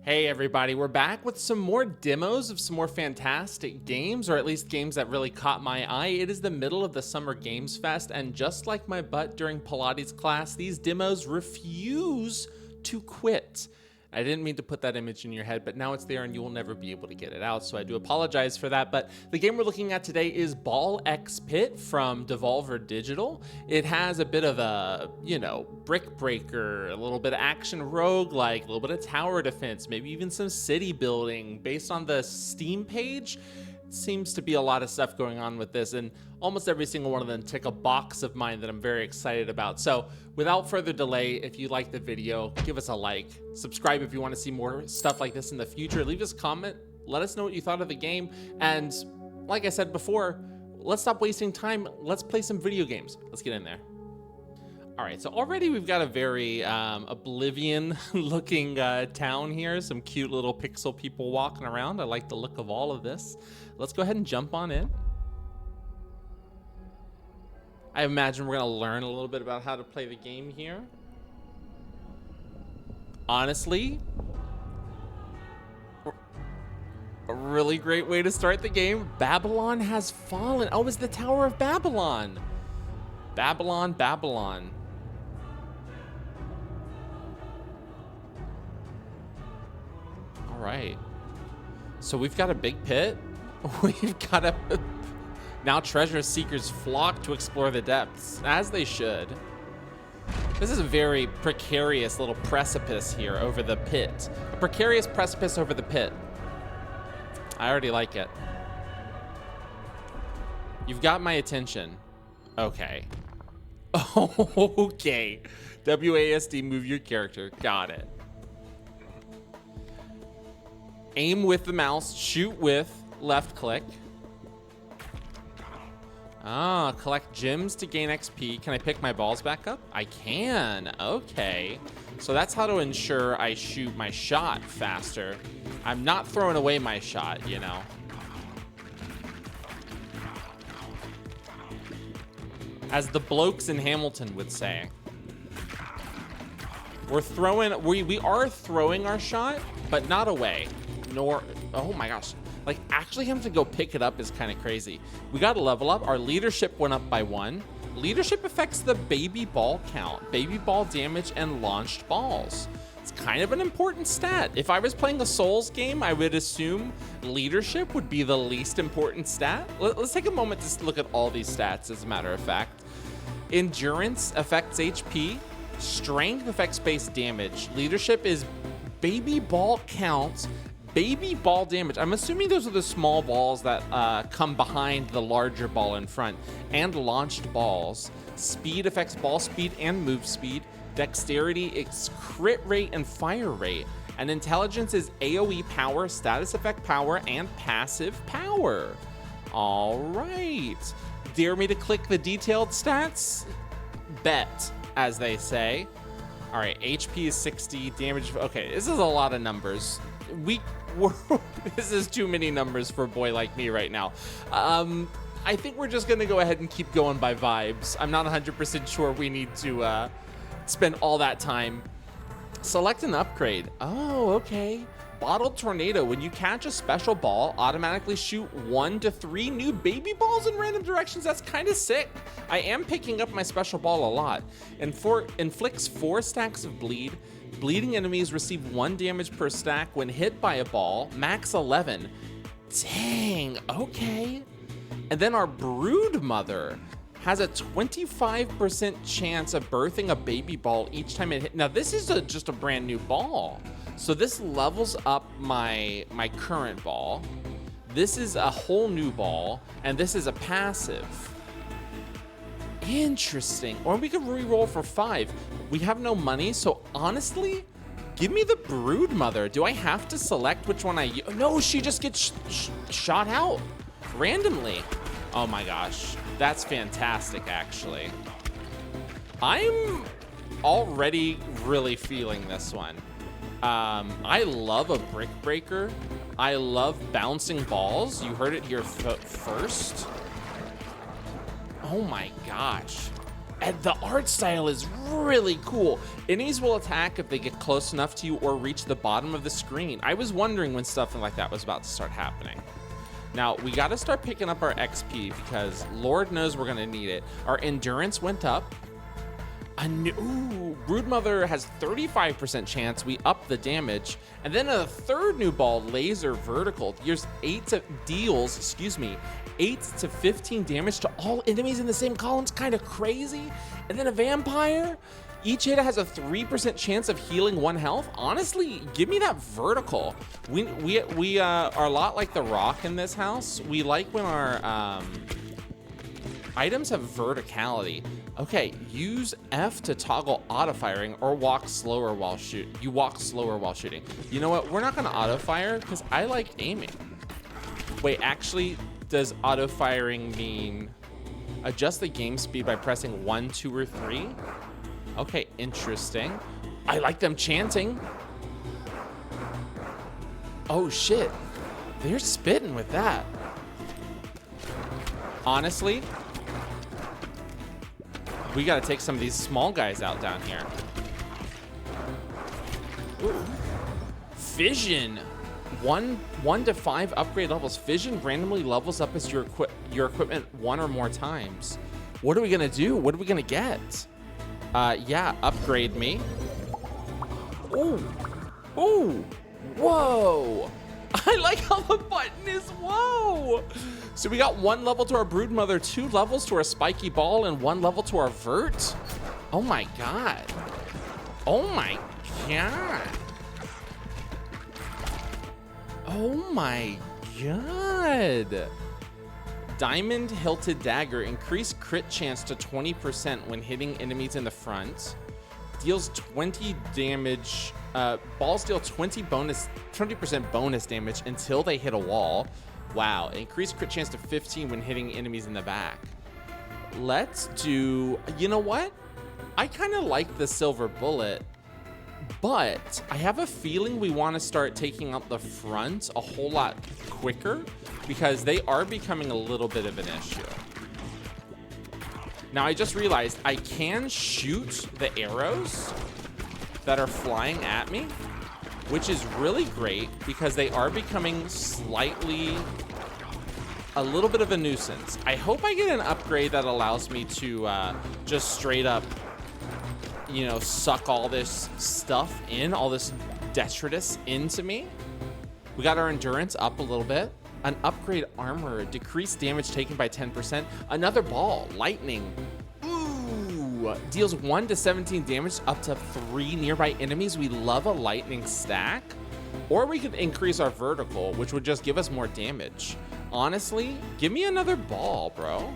Hey everybody, we're back with some more demos of some more fantastic games, or at least games that really caught my eye. It is the middle of the Summer Games Fest, and just like my butt during Pilates class, these demos refuse to quit. I didn't mean to put that image in your head, but now it's there and you will never be able to get it out, so I do apologize for that. But the game we're looking at today is Ball X Pit from Devolver Digital. It has a bit of a, brick breaker, a little bit of action roguelike, a little bit of tower defense, maybe even some city building. Based on the Steam page, seems to be a lot of stuff going on with this, and almost every single one of them tick a box of mine that I'm very excited about. So without further delay, if you like the video, give us a like, subscribe if you want to see more stuff like this in the future, leave us a comment, let us know what you thought of the game, and like I said before, let's stop wasting time, let's play some video games. Let's get in there. All right, so already we've got a very Oblivion looking town here, some cute little pixel people walking around. I like the look of all of this. Let's go ahead and jump on in. I imagine we're gonna learn a little bit about how to play the game here. Honestly, a really great way to start the game. Babylon has fallen. Oh, it's the Tower of Babylon. Babylon, Babylon. All right. So we've got a big pit. We've got a... Now treasure seekers flock to explore the depths, as they should. This is a very precarious little precipice here over the pit. A precarious precipice over the pit. I already like it. You've got my attention. Okay. Okay. WASD, move your character. Got it. Aim with the mouse, shoot with left click. Ah, collect gems to gain XP. Can I pick my balls back up? I can. Okay. So that's how to ensure I shoot my shot faster. I'm not throwing away my shot, you know. As the blokes in Hamilton would say. We are throwing our shot, but not away. Nor, oh my gosh. Like, actually having to go pick it up is kind of crazy. We got to level up. Our leadership went up by 1. Leadership affects the baby ball count, baby ball damage, and launched balls. It's kind of an important stat. If I was playing a Souls game, I would assume leadership would be the least important stat. Let's take a moment to look at all these stats, as a matter of fact. Endurance affects HP. Strength affects base damage. Leadership is baby ball count, baby ball damage. I'm assuming those are the small balls that come behind the larger ball in front. And launched balls. Speed affects ball speed and move speed. Dexterity is crit rate and fire rate. And intelligence is AoE power, status effect power, and passive power. All right. Dare me to click the detailed stats? Bet, as they say. All right, HP is 60, damage. Okay, this is a lot of numbers. This is too many numbers for a boy like me right now. I think we're just gonna go ahead and keep going by vibes. I'm not 100% sure we need to spend all that time. Select an upgrade. Oh, okay. Bottled Tornado. When you catch a special ball, automatically shoot 1 to 3 new baby balls in random directions. That's kind of sick. I am picking up my special ball a lot. Inflicts 4 stacks of bleed. Bleeding enemies receive 1 damage per stack when hit by a ball. Max 11. Dang, okay. And then our Brood Mother has a 25% chance of birthing a baby ball each time it hits. Now this is just a brand new ball. So this levels up my current ball. This is a whole new ball, and this is a passive. Interesting. Or we could re-roll for 5. We have no money, so honestly, give me the Brood Mother. Do I have to select which one I use? No, she just gets shot out randomly. Oh my gosh, that's fantastic, actually. I'm already really feeling this one. I love a brick breaker. I love bouncing balls. You heard it here first. Oh my gosh. And the art style is really cool. Enemies will attack if they get close enough to you or reach the bottom of the screen. I was wondering when stuff like that was about to start happening. Now, we got to start picking up our XP because Lord knows we're going to need it. Our endurance went up. Broodmother has 35% chance. We up the damage. And then a third new ball, Laser Vertical, deals 8 to 15 damage to all enemies in the same column. It's kind of crazy. And then a Vampire. Each hit has a 3% chance of healing 1 health. Honestly, give me that vertical. We are a lot like the Rock in this house. We like when our items have verticality. Okay, use F to toggle auto firing or walk slower while shooting. You walk slower while shooting. You know what? We're not gonna auto fire because I like aiming. Wait, actually, does auto firing mean adjust the game speed by pressing 1, 2, or 3? Okay, interesting. I like them chanting. Oh shit, they're spitting with that. Honestly, we gotta take some of these small guys out down here. Ooh. Fission. 1 to 5 upgrade levels. Fission randomly levels up as your equipment 1 or more times. What are we gonna do? What are we gonna get? Yeah, upgrade me. Ooh. Ooh. Whoa. I like how the button is whoa. So we got 1 level to our Broodmother, 2 levels to our Spiky Ball, and 1 level to our Vert. Oh my god. Oh my god. Oh my god. Diamond Hilted Dagger. Increase crit chance to 20% when hitting enemies in the front. Deals 20 damage. Balls deal 20% bonus damage until they hit a wall. Wow. Increase crit chance to 15 when hitting enemies in the back. Let's do... You know what? I kind of like the Silver Bullet, but I have a feeling we want to start taking out the front a whole lot quicker because they are becoming a little bit of an issue. Now, I just realized I can shoot the arrows that are flying at me, which is really great because they are becoming a little bit of a nuisance. I hope I get an upgrade that allows me to just straight up, you know, suck all this stuff in, all this detritus into me. We got our endurance up a little bit. An upgrade armor, decreased damage taken by 10%. Another ball, lightning. Ooh, deals 1 to 17 damage up to 3 nearby enemies. We love a lightning stack. Or we could increase our vertical, which would just give us more damage. Honestly, give me another ball, bro.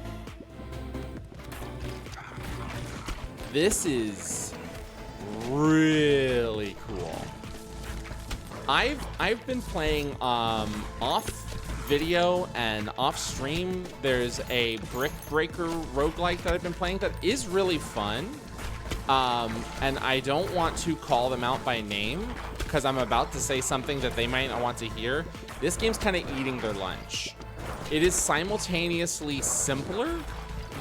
This is really cool. I've been playing off video and off stream. There's a brick breaker roguelike that I've been playing that is really fun. And I don't want to call them out by name because I'm about to say something that they might not want to hear. This game's kind of eating their lunch. It is simultaneously simpler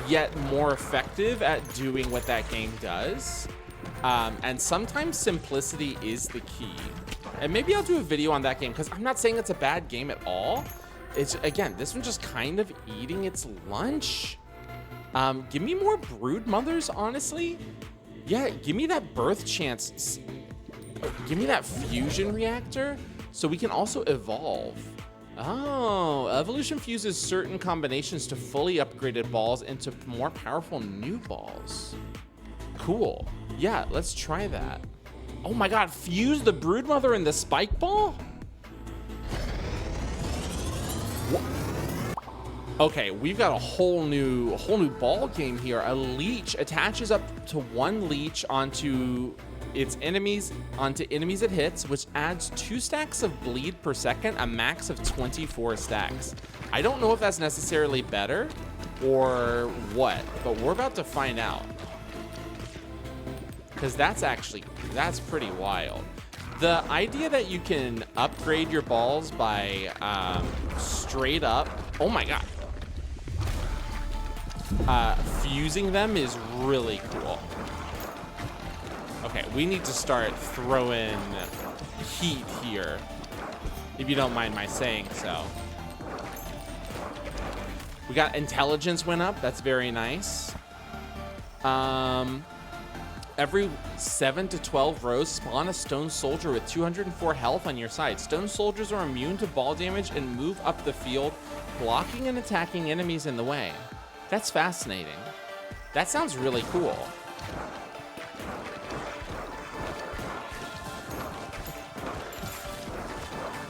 yet more effective at doing what that game does. And sometimes simplicity is the key. And maybe I'll do a video on that game because I'm not saying it's a bad game at all. It's, again, this one's just kind of eating its lunch. Give me more Broodmothers, honestly. Yeah, give me that birth chance. Give me that fusion reactor so we can also evolve. Oh, evolution fuses certain combinations to fully upgraded balls into more powerful new balls. Cool. Yeah, let's try that. Oh my god, fuse the Broodmother and the Spike Ball? What? Okay, we've got a whole new ball game here. A leech attaches up to 1 leech onto its enemies, it hits, which adds 2 stacks of bleed per second, a max of 24 stacks. I don't know if that's necessarily better or what, but we're about to find out. Because that's pretty wild. The idea that you can upgrade your balls by straight up, oh my god. fusing them is really cool. Okay, we need to start throwing heat here, if you don't mind my saying so. We got intelligence went up. That's very nice. Every 7 to 12 rows, spawn a stone soldier with 204 health on your side. Stone soldiers are immune to ball damage and move up the field, blocking and attacking enemies in the way. That's fascinating. That sounds really cool.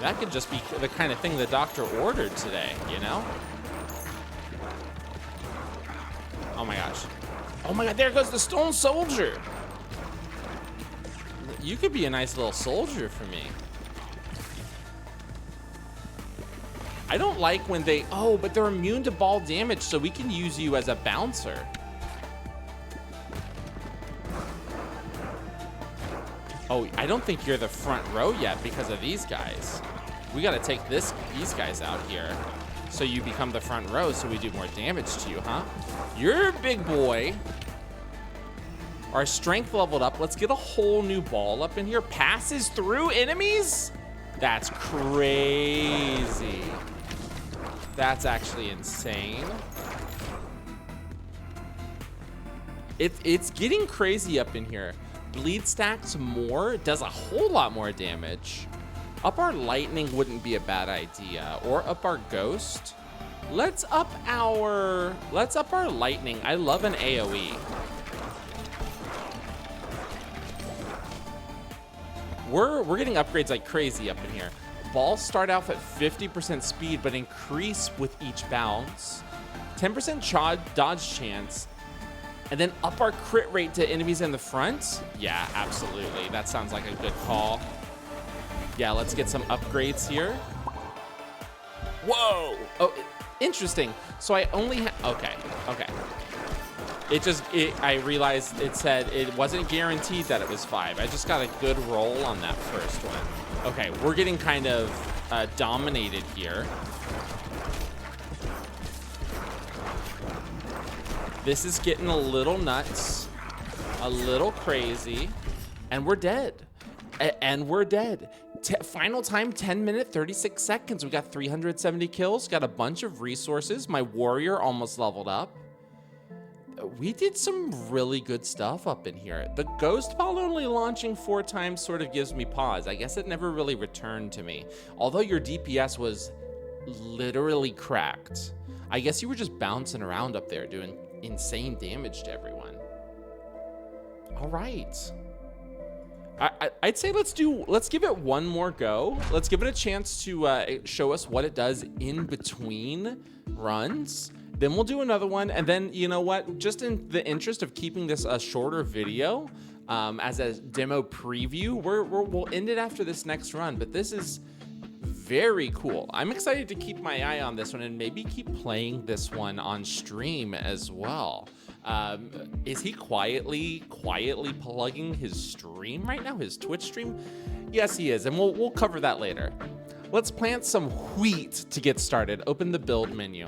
That could just be the kind of thing the doctor ordered today, you know? Oh my gosh. Oh my god, there goes the stone soldier. You could be a nice little soldier for me. I don't like when they, oh, but they're immune to ball damage, so we can use you as a bouncer. Oh, I don't think you're the front row yet because of these guys. We gotta take these guys out here so you become the front row so we do more damage to you, huh? You're a big boy. Our strength leveled up. Let's get a whole new ball up in here. Passes through enemies? That's crazy. That's actually insane. It's getting crazy up in here. Bleed stacks more, does a whole lot more damage. Up our lightning wouldn't be a bad idea, or up our ghost. Let's up our lightning. I love an AoE. We're getting upgrades like crazy up in here. Balls start off at 50% speed, but increase with each bounce. 10% dodge chance, and then up our crit rate to enemies in the front. Yeah, absolutely. That sounds like a good call. Yeah, let's get some upgrades here. Whoa! Oh, interesting. So I only have, okay. I realized it said it wasn't guaranteed that it was 5. I just got a good roll on that first one. Okay, we're getting kind of dominated here. This is getting a little nuts, a little crazy, and we're dead. And we're dead. Final time, 10 minutes, 36 seconds. We got 370 kills, got a bunch of resources. My warrior almost leveled up. We did some really good stuff up in here. The ghost ball only launching 4 times sort of gives me pause. I guess it never really returned to me. Although your DPS was literally cracked. I guess you were just bouncing around up there doing insane damage to everyone. All right. I'd say let's give it one more go. Let's give it a chance to show us what it does in between runs. Then we'll do another one, and then you know what? Just in the interest of keeping this a shorter video, as a demo preview, we'll end it after this next run. But this is very cool. I'm excited to keep my eye on this one and maybe keep playing this one on stream as well. Is he quietly plugging his stream right now, his Twitch stream? Yes, he is, and we'll cover that later. Let's plant some wheat to get started. Open the build menu.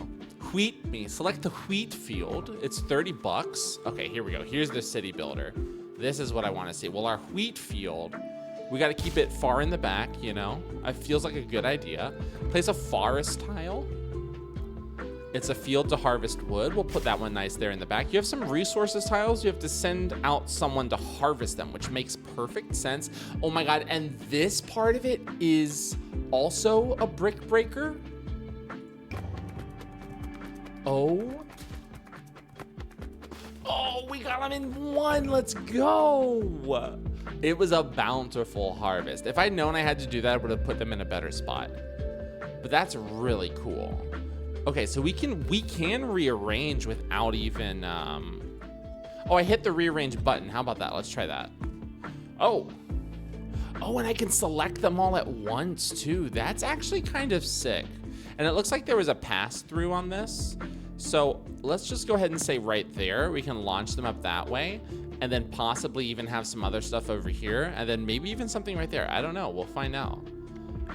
Wheat me. Select the wheat field. It's 30 bucks. Okay, here we go. Here's the city builder. This is what I want to see. Well, our wheat field, we got to keep it far in the back, you know? It feels like a good idea. Place a forest tile. It's a field to harvest wood. We'll put that one nice there in the back. You have some resources tiles. You have to send out someone to harvest them, which makes perfect sense. Oh my God, and this part of it is also a brick breaker. Oh, we got them in one. Let's go. It was a bountiful harvest. If I'd known I had to do that, I would have put them in a better spot. But that's really cool. Okay, so we can rearrange without even, oh, I hit the rearrange button. How about that? Let's try that. Oh, and I can select them all at once too. That's actually kind of sick. And it looks like there was a pass through on this. So let's just go ahead and say right there, we can launch them up that way, and then possibly even have some other stuff over here, and then maybe even something right there. I don't know, we'll find out.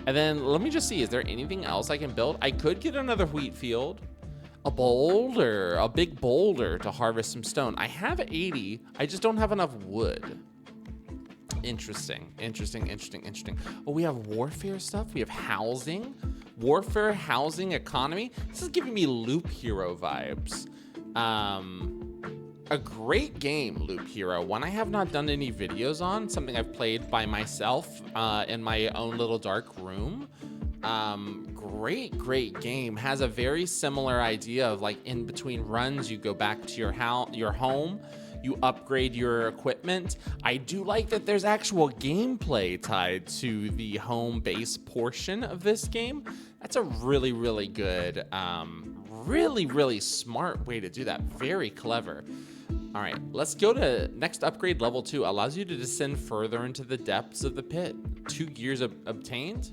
And then let me just see, is there anything else I can build? I could get another wheat field. A boulder, a big boulder to harvest some stone. I have 80. I just don't have enough wood. Interesting. Oh, we have warfare stuff. We have housing, warfare, housing, economy. This is giving me Loop Hero vibes. A great game, Loop Hero. One I have not done any videos on. Something I've played by myself in my own little dark room. Great game. Has a very similar idea of like in between runs, you go back to your home, you upgrade your equipment. I do like that there's actual gameplay tied to the home base portion of this game. That's a really good, really smart way to do that. Very clever. All right, let's go to next upgrade. Level 2 allows you to descend further into the depths of the pit. 2 gears obtained.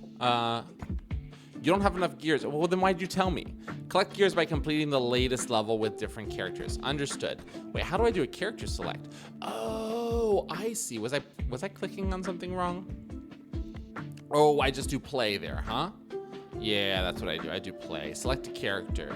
You don't have enough gears. Well, then why'd you tell me? Collect gears by completing the latest level with different characters. Understood. Wait, how do I do a character select? Oh, I see. Was I clicking on something wrong? Oh, I just do play there, huh? Yeah, that's what I do. I do play. Select a character.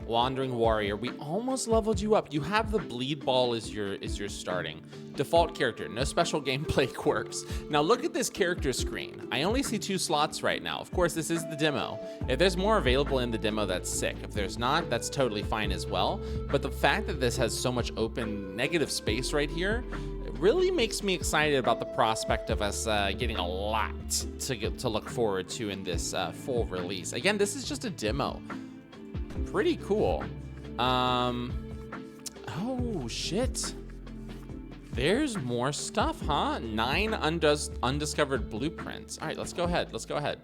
Wandering Warrior. We almost leveled you up. You have the bleed ball as your starting. Default character. No special gameplay quirks. Now look at this character screen. I only see 2 slots right now. Of course, this is the demo. If there's more available in the demo, that's sick. If there's not, that's totally fine as well. But the fact that this has so much open negative space right here, it really makes me excited about the prospect of us getting a lot to look forward to in this full release. Again, this is just a demo. Pretty cool. Oh shit. There's more stuff, huh? 9 undiscovered blueprints. All right, let's go ahead.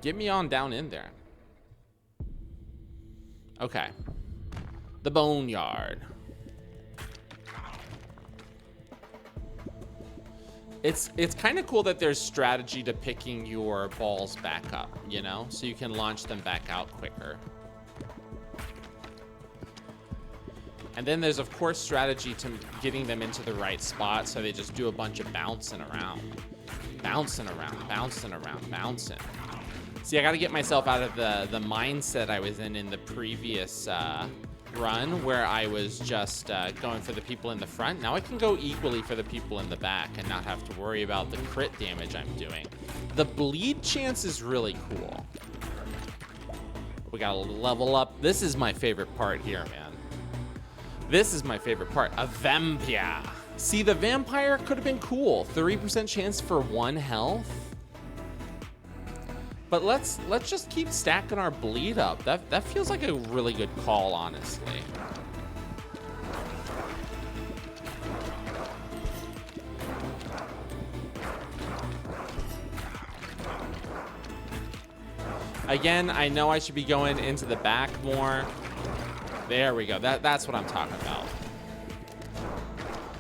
Get me on down in there. Okay. The boneyard. It's kind of cool that there's strategy to picking your balls back up, you know? So you can launch them back out quicker. And then there's, of course, strategy to getting them into the right spot, so they just do a bunch of bouncing around. Bouncing. See, I got to get myself out of the mindset I was in the previous run, where I was just going for the people in the front. Now I can go equally for the people in the back and not have to worry about the crit damage I'm doing. The bleed chance is really cool. We got to level up. This is my favorite part here, man. This is my favorite part. A vampire. See, the vampire could have been cool. 30% chance for 1 health. But let's just keep stacking our bleed up. That feels like a really good call, honestly. Again, I know I should be going into the back more. There we go. That's what I'm talking about.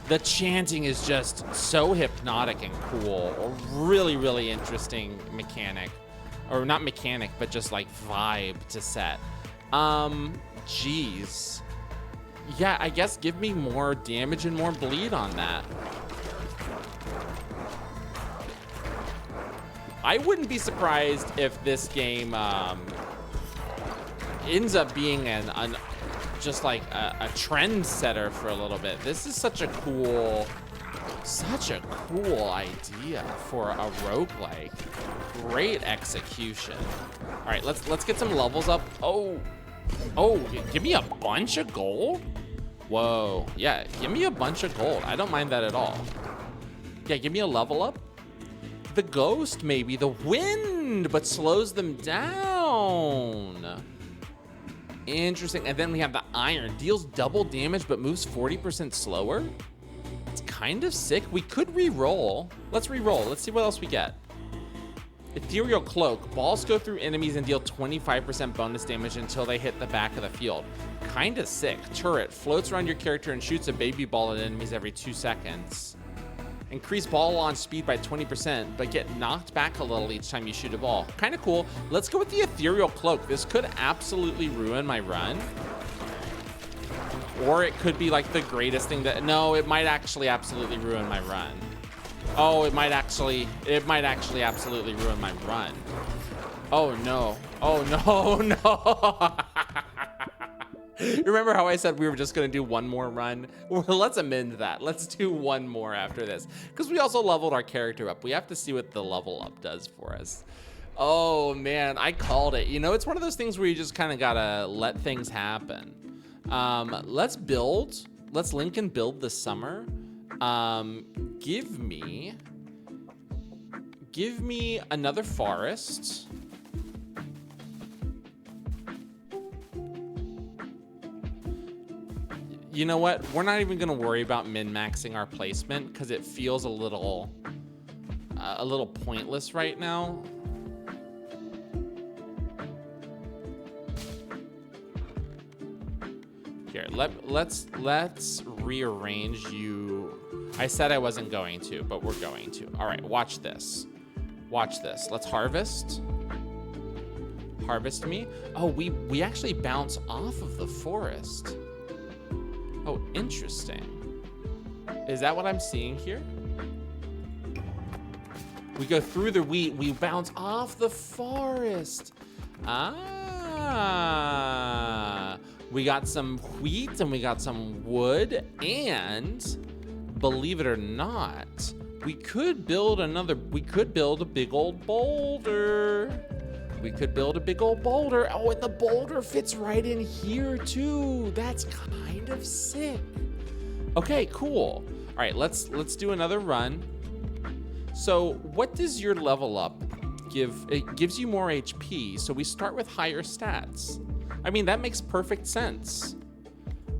The chanting is just so hypnotic and cool. A really interesting mechanic. Or not mechanic, but just like vibe to set. Geez. Yeah, I guess give me more damage and more bleed on that. I wouldn't be surprised if this game ends up being just like a trend setter for a little bit. This is such a cool idea for a roguelike. Great execution. All right, let's get some levels up. Oh, give me a bunch of gold? Whoa, yeah, give me a bunch of gold. I don't mind that at all. Yeah, give me a level up. The ghost, maybe. The wind, but slows them down. Interesting. And then we have the iron. Deals double damage, but moves 40% slower. It's kind of sick. We could re-roll. Let's re-roll. Let's see what else we get. Ethereal Cloak. Balls go through enemies and deal 25% bonus damage until they hit the back of the field. Kind of sick. Turret. Floats around your character and shoots a baby ball at enemies every 2 seconds. Increase ball launch speed by 20%, but get knocked back a little each time you shoot a ball. Kind of cool. Let's go with the Ethereal Cloak. This could absolutely ruin my run. Or it could be like the greatest thing that... No, it might actually absolutely ruin my run. Oh, it might actually absolutely ruin my run. Oh no. Oh no, no. Remember how I said we were just gonna do one more run? Well, let's amend that. Let's do one more after this. Because we also leveled our character up. We have to see what the level up does for us. Oh man, I called it. You know, it's one of those things where you just kind of gotta let things happen. Let's build. Let's link and build this summer. Give me another forest. You know what? We're not even gonna worry about min-maxing our placement because it feels a little pointless right now. Here, let's rearrange you. I said I wasn't going to, but we're going to. All right, watch this. Watch this. Let's harvest. Harvest me. Oh, we actually bounce off of the forest. Oh, interesting. Is that what I'm seeing here? We go through the wheat, we bounce off the forest. Ah. We got some wheat and we got some wood, and believe it or not, we could build a big old boulder. We could build a big old boulder. Oh, and the boulder fits right in here too. That's kind of sick. Okay, cool. All right, let's do another run. So what does your level up give? It gives you more HP, so we start with higher stats. I mean, that makes perfect sense.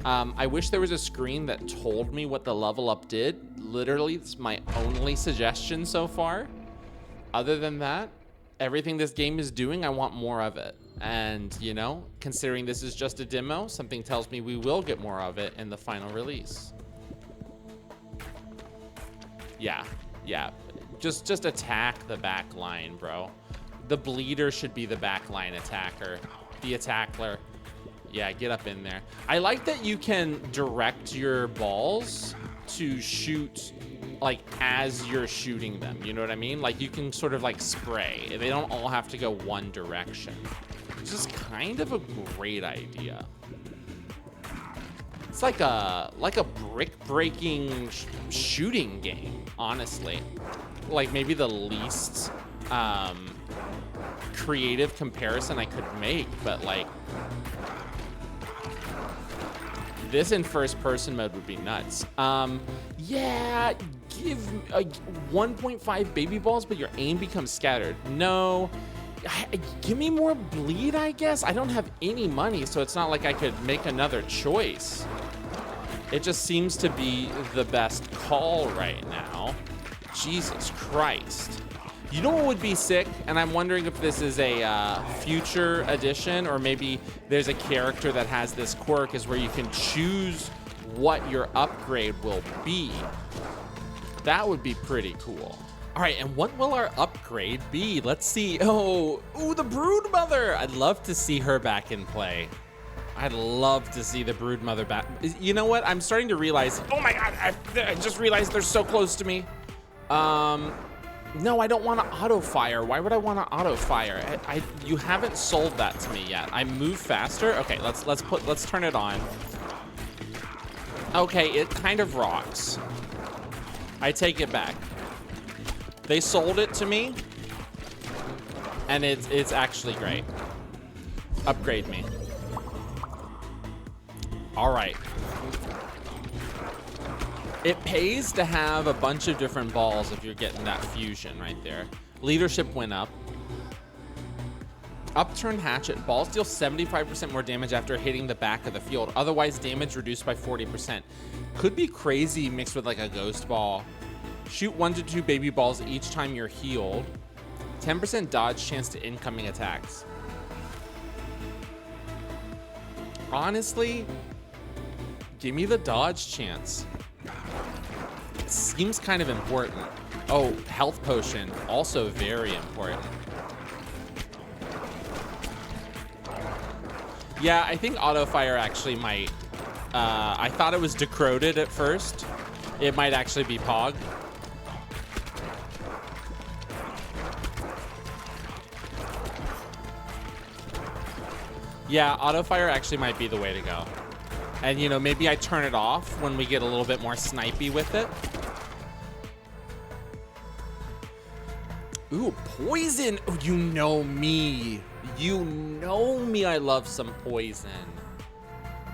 I wish there was a screen that told me what the level up did. Literally, it's my only suggestion so far. Other than that, everything this game is doing, I want more of it. And, you know, considering this is just a demo, something tells me we will get more of it in the final release. Yeah. Just attack the back line, bro. The bleeder should be the back line attacker. The attacker. Yeah, get up in there. I like that you can direct your balls to shoot like as you're shooting them, you know what I mean? Like you can sort of like spray. They don't all have to go one direction. It's just kind of a great idea. It's like a brick breaking shooting game, honestly. Like maybe the least creative comparison I could make, but like this in first person mode would be nuts. Yeah, give 1.5 baby balls, but your aim becomes scattered. No, give me more bleed, I guess. I don't have any money, so it's not like I could make another choice. It just seems to be the best call right now. Jesus Christ. You know what would be sick? And I'm wondering if this is a future edition, or maybe there's a character that has this quirk, is where you can choose what your upgrade will be. That would be pretty cool. All right, and what will our upgrade be? Let's see. Oh, the brood mother. I'd love to see her back in play. I'd love to see the brood mother back. You know what? I'm starting to realize, oh my God, I just realized they're so close to me. No, I don't want to auto fire. Why would I want to auto fire? You haven't sold that to me yet. I move faster. Okay, let's turn it on. Okay, it kind of rocks. I take it back. They sold it to me, and it's actually great. Upgrade me. All right. It pays to have a bunch of different balls if you're getting that fusion right there. Leadership went up. Upturned hatchet. Balls deal 75% more damage after hitting the back of the field. Otherwise, damage reduced by 40%. Could be crazy mixed with like a ghost ball. Shoot 1 to 2 baby balls each time you're healed. 10% dodge chance to incoming attacks. Honestly, give me the dodge chance. It seems kind of important. Oh, health potion, also very important. Yeah, I think auto fire actually might. I thought it was decroded at first. It might actually be Pog. Yeah, auto fire actually might be the way to go. And, you know, maybe I turn it off when we get a little bit more snipey with it. Ooh, poison. Oh, you know me. You know me. I love some poison.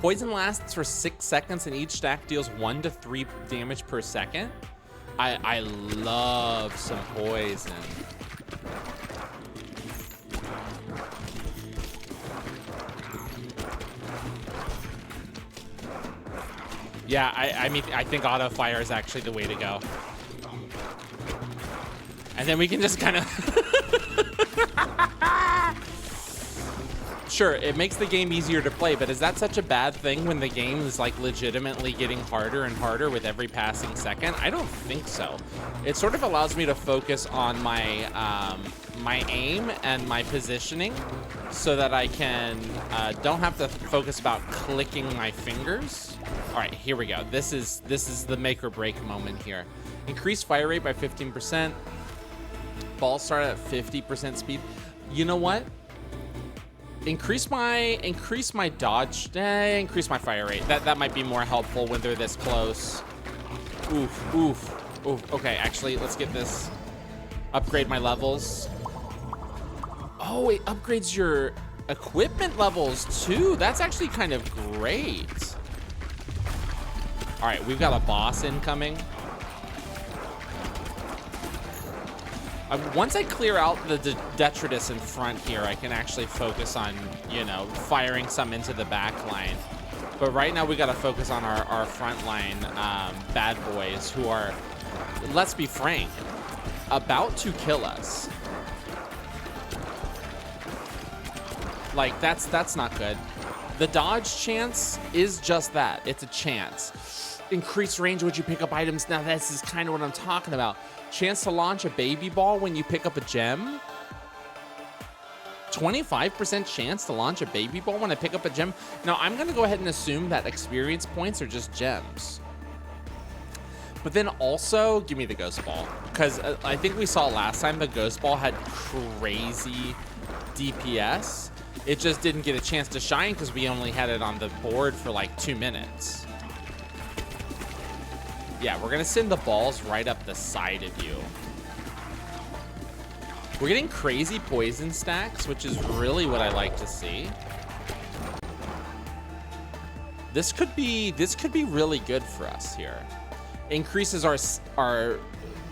Poison lasts for 6 seconds and each stack deals 1 to 3 damage per second. I love some poison. Yeah, I mean, I think auto fire is actually the way to go. And then we can just kind of... Sure, it makes the game easier to play, but is that such a bad thing when the game is like legitimately getting harder and harder with every passing second? I don't think so. It sort of allows me to focus on my my aim and my positioning so that I can don't have to focus about clicking my fingers. All right, here we go. This is the make or break moment here. Increase fire rate by 15%. Balls start at 50% speed. You know what? Increase my dodge. Increase my fire rate. That might be more helpful when they're this close. Oof, oof, oof. Okay, actually, let's get this. Upgrade my levels. Oh, it upgrades your equipment levels too. That's actually kind of great. All right, we've got a boss incoming. Once I clear out the detritus in front here, I can actually focus on, you know, firing some into the back line. But right now we got to focus on our front line bad boys who are, let's be frank, about to kill us. Like, that's not good. The dodge chance is just that. It's a chance. Increased range when you pick up items. Now this is kind of what I'm talking about. Chance to launch a baby ball when you pick up a gem. 25% chance to launch a baby ball when I pick up a gem. Now I'm gonna go ahead and assume that experience points are just gems. But then also give me the ghost ball, because I think we saw last time the ghost ball had crazy DPS. It just didn't get a chance to shine because we only had it on the board for like 2 minutes. Yeah, we're gonna send the balls right up the side of you. We're getting crazy poison stacks, which is really what I like to see. This could be really good for us here. Increases our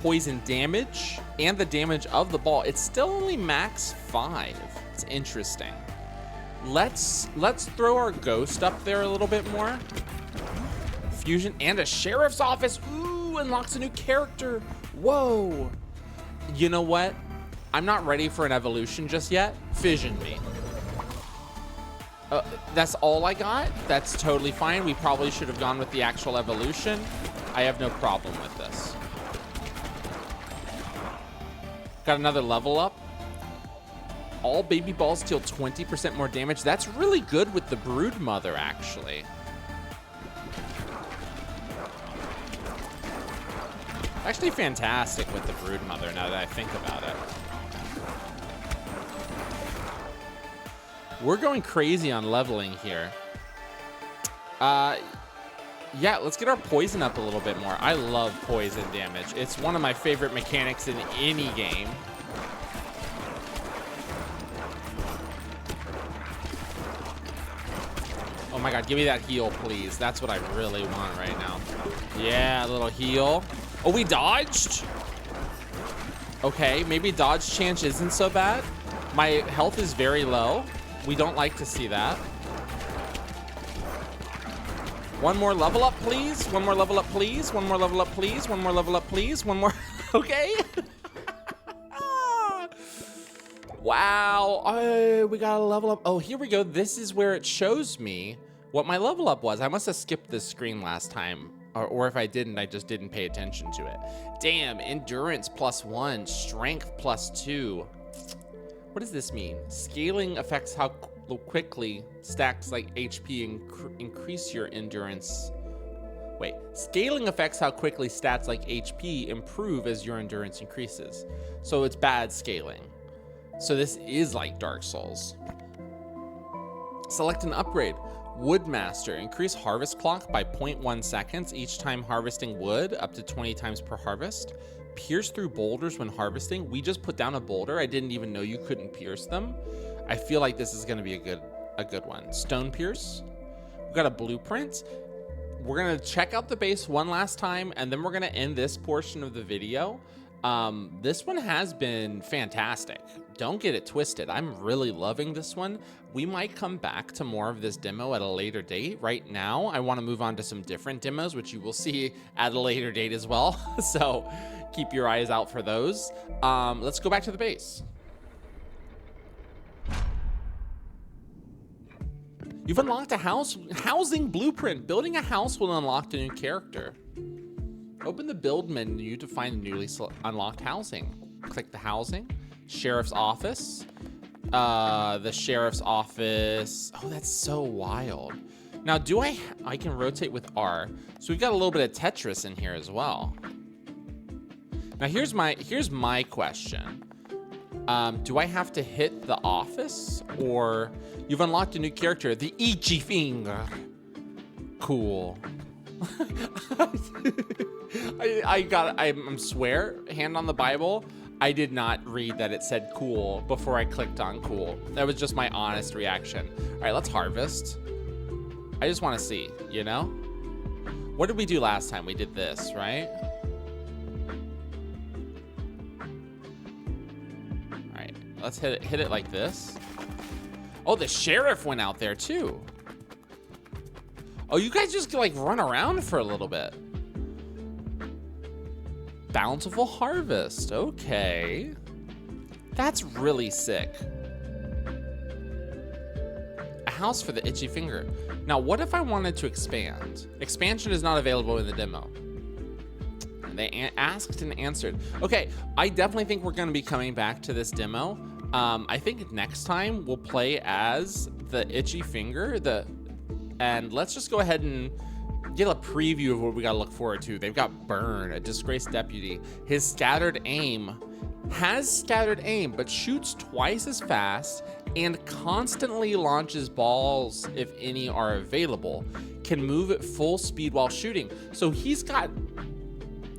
poison damage and the damage of the ball. It's still only max 5. It's interesting. Let's throw our ghost up there a little bit more. Fusion and a sheriff's office. Ooh, unlocks a new character. Whoa. You know what? I'm not ready for an evolution just yet. Fission me. That's all I got. That's totally fine. We probably should have gone with the actual evolution. I have no problem with this. Got another level up. All baby balls deal 20% more damage. That's really good with the brood mother, actually. Actually fantastic with the brood mother now that I think about it. We're going crazy on leveling here. Yeah, let's get our poison up a little bit more. I love poison damage. It's one of my favorite mechanics in any game. Oh my god, give me that heal, please. That's what I really want right now. Yeah, a little heal. Oh, we dodged? Okay, maybe dodge chance isn't so bad. My health is very low. We don't like to see that. One more level up, please. One more level up, please. One more level up, please. One more level up, please. One more. Okay. Wow. Oh, we got a level up. Oh, here we go. This is where it shows me what my level up was. I must have skipped this screen last time. Or if I didn't, I just didn't pay attention to it. Damn, endurance +1, strength +2. What does this mean? Scaling affects how quickly stacks like HP increase your endurance. Wait, scaling affects how quickly stats like HP improve as your endurance increases. So it's bad scaling. So this is like Dark Souls. Select an upgrade. Woodmaster. Increase harvest clock by 0.1 seconds each time harvesting wood, up to 20 times per harvest. Pierce through boulders when harvesting. We just put down a boulder. I didn't even know you couldn't pierce them. I feel like this is going to be a good one. Stone pierce. We've got a blueprint. We're going to check out the base one last time, and then we're going to end this portion of the video. This one has been fantastic. Don't get it twisted. I'm really loving this one. We might come back to more of this demo at a later date. Right now, I want to move on to some different demos, which you will see at a later date as well. So keep your eyes out for those. Let's go back to the base. You've unlocked a housing blueprint. Building a house will unlock a new character. Open the build menu to find newly unlocked housing. Click the housing. Sheriff's office. The sheriff's office. Oh, that's so wild. Now, I can rotate with R. So we've got a little bit of Tetris in here as well. Now, here's my question. Do I have to hit the office, or you've unlocked a new character, the Itchy Finger? Cool. I swear, hand on the Bible, I did not read that it said cool before I clicked on cool. That was just my honest reaction. All right, let's harvest. I just want to see, you know? What did we do last time? We did this, right? All right, let's hit it like this. Oh, the sheriff went out there too. Oh, you guys just like run around for a little bit. Bountiful harvest. Okay. That's really sick. A house for the itchy finger. Now, what if I wanted to expand? Expansion is not available in the demo. They asked and answered. Okay, I definitely think we're going to be coming back to this demo. I think next time we'll play as the itchy finger. And let's just go ahead and get a preview of what we got to look forward to. They've got Burn, a disgraced deputy. His scattered aim has scattered aim, but shoots twice as fast and constantly launches balls if any are available. Can move at full speed while shooting. So he's got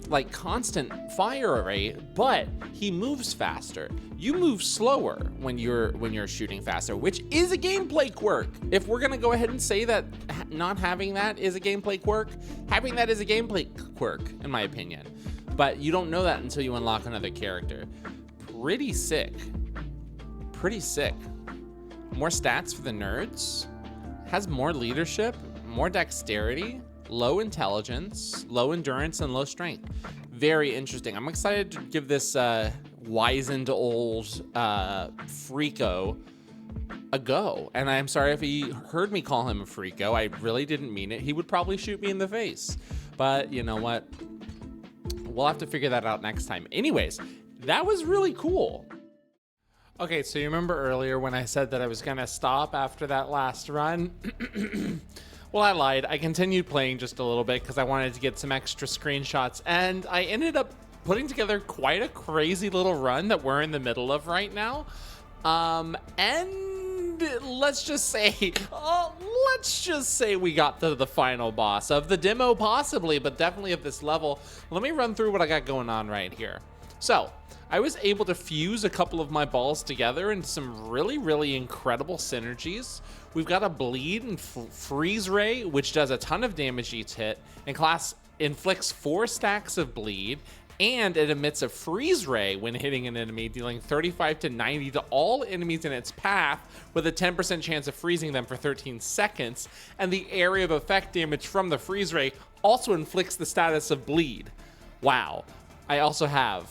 like constant fire rate, but he moves faster. You move slower when you're shooting faster, which is a gameplay quirk. If we're gonna go ahead and say that not having that is a gameplay quirk, having that is a gameplay quirk, in my opinion. But you don't know that until you unlock another character. Pretty sick. Pretty sick. More stats for the nerds. Has more leadership, more dexterity, low intelligence, low endurance, and low strength. Very interesting. I'm excited to give this wizened old freako a go. And I'm sorry if he heard me call him a freako. I really didn't mean it. He would probably shoot me in the face. But you know what? We'll have to figure that out next time. Anyways, that was really cool. Okay, so you remember earlier when I said that I was gonna stop after that last run? Well, I lied. I continued playing just a little bit because I wanted to get some extra screenshots, and I ended up putting together quite a crazy little run that we're in the middle of right now. And let's just say we got to the final boss of the demo, possibly, but definitely of this level. Let me run through what I got going on right here. So I was able to fuse a couple of my balls together into some really, really incredible synergies. We've got a bleed and freeze ray, which does a ton of damage each hit, and class inflicts 4 stacks of bleed, and it emits a freeze ray when hitting an enemy, dealing 35 to 90 to all enemies in its path, with a 10% chance of freezing them for 13 seconds. And the area of effect damage from the freeze ray also inflicts the status of bleed. Wow. I also have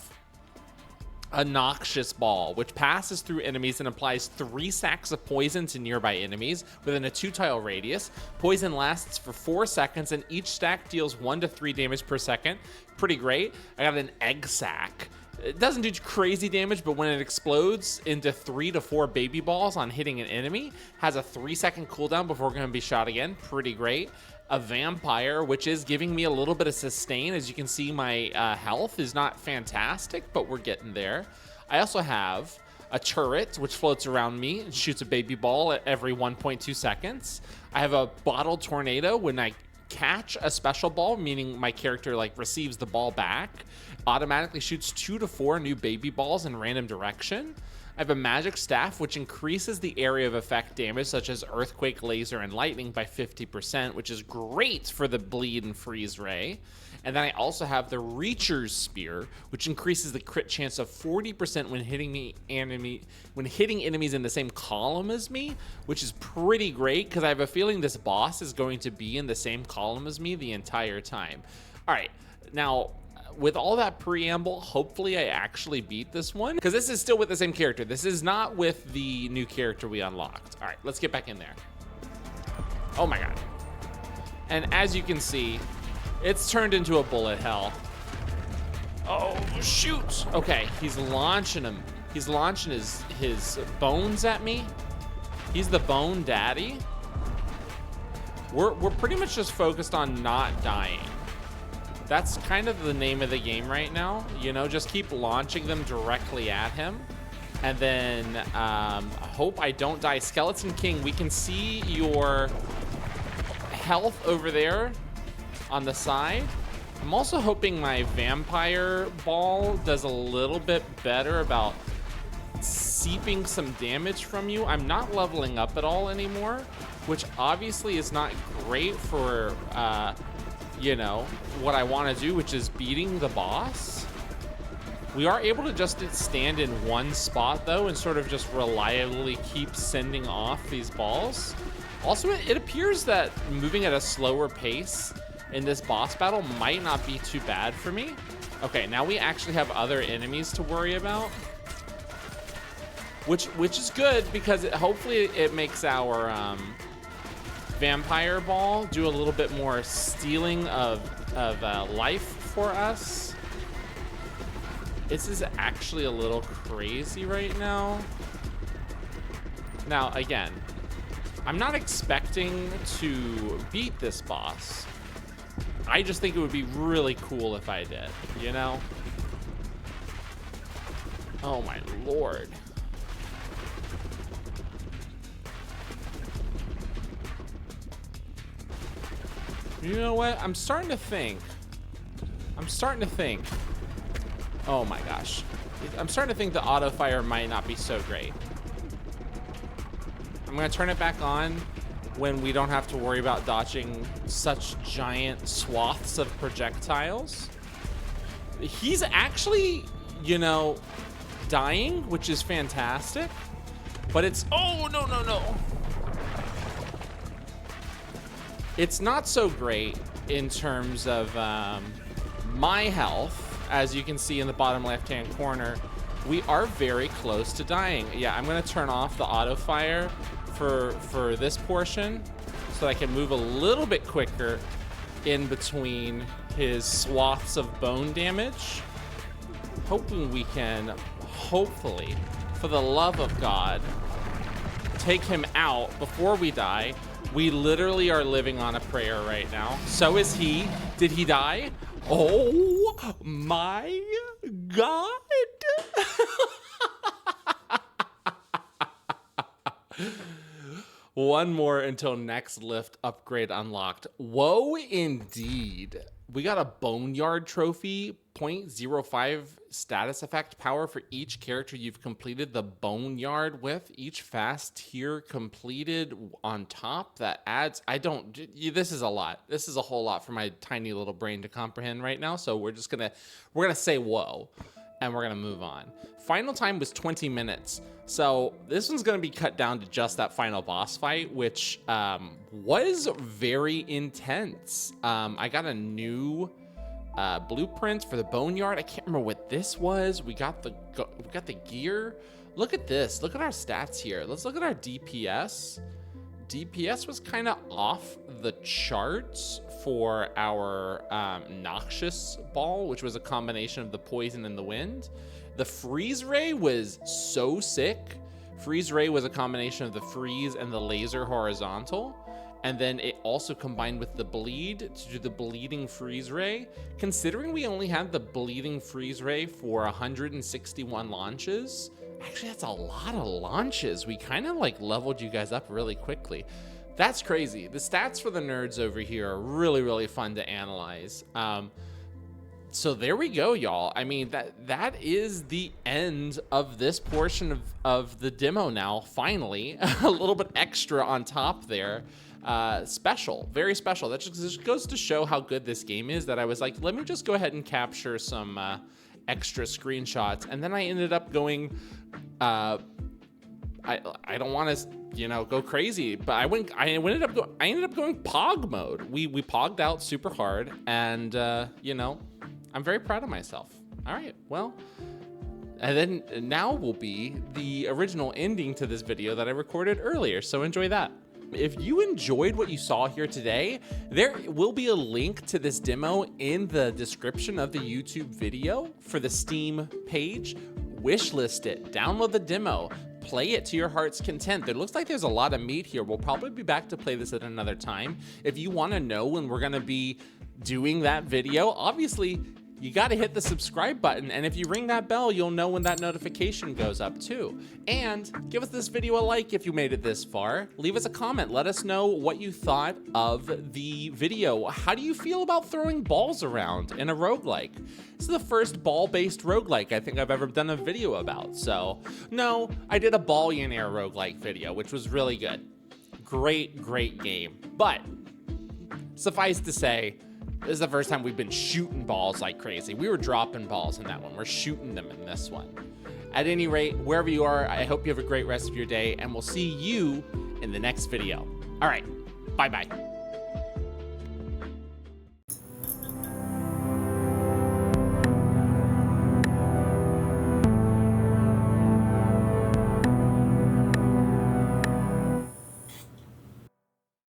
a noxious ball, which passes through enemies and applies 3 stacks of poison to nearby enemies within a 2-tile radius. Poison lasts for 4 seconds, and each stack deals 1 to 3 damage per second. Pretty great. I got an egg sack. It doesn't do crazy damage, but when it explodes into 3 to 4 baby balls on hitting an enemy, has a 3-second cooldown before going to be shot again. Pretty great. A vampire, which is giving me a little bit of sustain. As you can see, my health is not fantastic, but we're getting there. I also have a turret, which floats around me and shoots a baby ball at every 1.2 seconds. I have a bottle tornado. When I catch a special ball, meaning my character like receives the ball back, automatically shoots 2 to 4 new baby balls in random direction. I have a magic staff, which increases the area of effect damage, such as earthquake, laser, and lightning by 50%, which is great for the bleed and freeze ray. And then I also have the Reacher's Spear, which increases the crit chance of 40% when hitting enemies in the same column as me, which is pretty great because I have a feeling this boss is going to be in the same column as me the entire time. All right, now, with all that preamble, hopefully I actually beat this one, because this is still with the same character. This is not with the new character we unlocked. All right, let's get back in there. Oh my God. And as you can see, it's turned into a bullet hell. Oh, shoot. Okay, he's launching him. He's launching his bones at me. He's the bone daddy. We're pretty much just focused on not dying. That's kind of the name of the game right now. You know, just keep launching them directly at him. And then hope I don't die. Skeleton King, we can see your health over there on the side. I'm also hoping my vampire ball does a little bit better about seeping some damage from you. I'm not leveling up at all anymore, which obviously is not great for you know, what I want to do, which is beating the boss. We are able to just stand in one spot though and sort of just reliably keep sending off these balls. Also, it appears that moving at a slower pace in this boss battle might not be too bad for me. Okay, now we actually have other enemies to worry about, which is good because hopefully it makes our vampire ball do a little bit more stealing of life for us. This is actually a little crazy right now. Now, again, I'm not expecting to beat this boss. I just think it would be really cool if I did, you know? Oh my Lord. You know what? I'm starting to think. Oh my gosh. I'm starting to think the auto fire might not be so great. I'm gonna turn it back on when we don't have to worry about dodging such giant swaths of projectiles. He's actually, you know, dying, which is fantastic. But it's, oh, no. It's not so great in terms of my health. As you can see in the bottom left-hand corner, we are very close to dying. Yeah, I'm gonna turn off the auto fire for this portion so I can move a little bit quicker in between his swaths of bone damage. Hoping we can, hopefully, for the love of God, take him out before we die. We literally are living on a prayer right now. So is he. Did he die? Oh my God. One more until next lift upgrade unlocked. Whoa, indeed. We got a Boneyard trophy, 0.05 status effect power for each character you've completed the Boneyard with. Each fast tier completed on top. That adds, this is a lot. This is a whole lot for my tiny little brain to comprehend right now. So we're gonna say whoa, and we're gonna move on. Final time was 20 minutes. So this one's gonna be cut down to just that final boss fight, which was very intense. I got a new blueprint for the Boneyard. I can't remember what this was. We got the gear. Look at this. Look at our stats here. Let's look at our DPS. DPS was kind of off the charts for our noxious ball, which was a combination of the poison and the wind. The freeze ray was so sick. Freeze ray was a combination of the freeze and the laser horizontal. And then it also combined with the bleed to do the bleeding freeze ray. Considering we only had the bleeding freeze ray for 161 launches, Actually, that's a lot of launches. We kind of like leveled you guys up really quickly. That's crazy. The stats for the nerds over here are really, really fun to analyze. So there we go, y'all. I mean, that is the end of this portion of the demo now, finally. A little bit extra on top there. Special, very special. That just goes to show how good this game is, that I was like, let me just go ahead and capture some extra screenshots. And then I ended up going, I don't want to, you know, go crazy, but I ended up going pog mode. We pogged out super hard, and you know, I'm very proud of myself. All right, well, and then now will be the original ending to this video that I recorded earlier, so enjoy that. If you enjoyed what you saw here today, there will be a link to this demo in the description of the YouTube video for the Steam page. Wishlist it, download the demo, play it to your heart's content. It looks like there's a lot of meat here. We'll probably be back to play this at another time. If you want to know when we're going to be doing that video, obviously you got to hit the subscribe button, and if you ring that bell, you'll know when that notification goes up too. And give us this video a like if you made it this far. Leave us a comment. Let us know what you thought of the video. How do you feel about throwing balls around in a roguelike? This is the first ball-based roguelike I think I've ever done a video about. So, no, I did a Ballionaire roguelike video, which was really good. Great, great game. But suffice to say, this is the first time we've been shooting balls like crazy. We were dropping balls in that one. We're shooting them in this one. At any rate, wherever you are, I hope you have a great rest of your day, and we'll see you in the next video. All right, bye-bye.